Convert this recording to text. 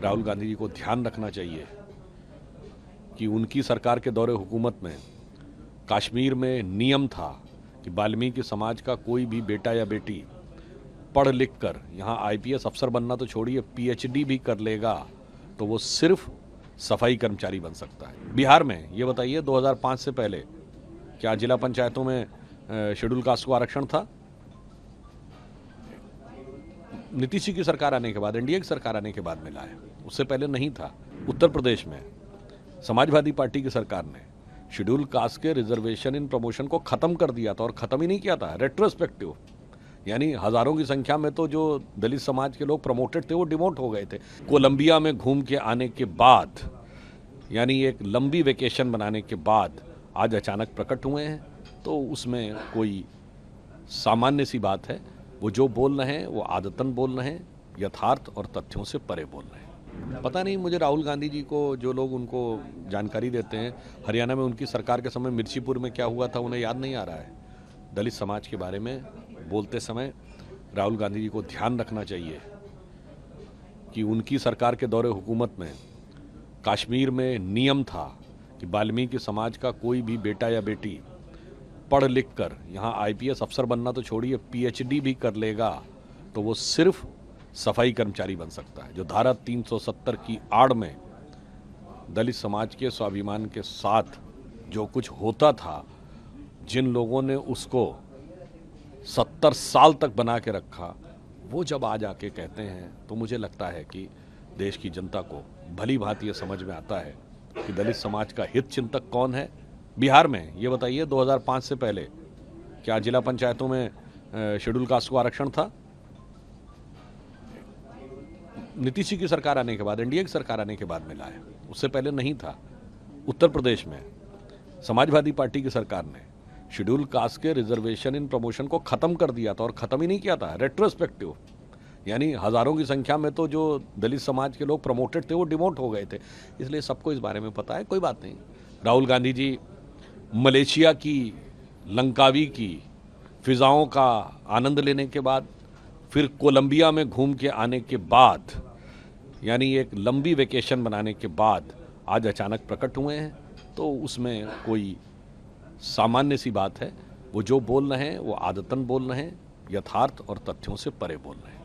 राहुल गांधी जी को ध्यान रखना चाहिए कि उनकी सरकार के दौरे हुकूमत में कश्मीर में नियम था कि वाल्मीकि समाज का कोई भी बेटा या बेटी पढ़ लिख कर यहाँ आईपीएस अफसर बनना तो छोड़िए पीएचडी भी कर लेगा तो वो सिर्फ सफाई कर्मचारी बन सकता है। बिहार में ये बताइए 2005 से पहले क्या जिला पंचायतों में शेड्यूल कास्ट को आरक्षण था? नीतीश जी की सरकार आने के बाद, एनडीए की सरकार आने के बाद मिला है, उससे पहले नहीं था। उत्तर प्रदेश में समाजवादी पार्टी की सरकार ने शेड्यूल कास्ट के रिजर्वेशन इन प्रमोशन को खत्म कर दिया था और खत्म ही नहीं किया था, रेट्रोस्पेक्टिव, यानी हजारों की संख्या में तो जो दलित समाज के लोग प्रमोटेड थे वो डिमोट हो गए थे। कोलंबिया में घूम के आने के बाद, यानी एक लंबी वेकेशन बनाने के बाद आज अचानक प्रकट हुए हैं, तो उसमें कोई सामान्य सी बात है। वो जो बोल रहे हैं वो आदतन बोल रहे हैं, यथार्थ और तथ्यों से परे बोल रहे हैं। पता नहीं मुझे राहुल गांधी जी को जो लोग उनको जानकारी देते हैं, हरियाणा में उनकी सरकार के समय मिर्चीपुर में क्या हुआ था उन्हें याद नहीं आ रहा है। दलित समाज के बारे में बोलते समय राहुल गांधी जी को ध्यान रखना चाहिए कि उनकी सरकार के दौरे हुकूमत में कश्मीर में नियम था कि वाल्मीकि समाज का कोई भी बेटा या बेटी पढ़ लिख कर यहाँ आईपीएस अफसर बनना तो छोड़िए पीएचडी भी कर लेगा तो वो सिर्फ सफाई कर्मचारी बन सकता है। जो धारा 370 की आड़ में दलित समाज के स्वाभिमान के साथ जो कुछ होता था, जिन लोगों ने उसको 70 साल तक बना के रखा, वो जब आज आके कहते हैं तो मुझे लगता है कि देश की जनता को भली भांति ये समझ में आता है कि दलित समाज का हित चिंतक कौन है। बिहार में ये बताइए 2005 से पहले क्या जिला पंचायतों में शेड्यूल कास्ट को आरक्षण था? नीतीश जी की सरकार आने के बाद, एनडीए की सरकार आने के बाद मिला है, उससे पहले नहीं था। उत्तर प्रदेश में समाजवादी पार्टी की सरकार ने शेड्यूल कास्ट के रिजर्वेशन इन प्रमोशन को खत्म कर दिया था और खत्म ही नहीं किया था, रेट्रोस्पेक्टिव, यानी हजारों की संख्या में तो जो दलित समाज के लोग प्रमोटेड थे वो डिमोट हो गए थे। इसलिए सबको इस बारे में पता है, कोई बात नहीं। राहुल गांधी जी मलेशिया की, लंकावी की फिजाओं का आनंद लेने के बाद, फिर कोलंबिया में घूम के आने के बाद, यानी एक लंबी वेकेशन बनाने के बाद आज अचानक प्रकट हुए हैं, तो उसमें कोई सामान्य सी बात है। वो जो बोल रहे हैं वो आदतन बोल रहे हैं, यथार्थ और तथ्यों से परे बोल रहे हैं।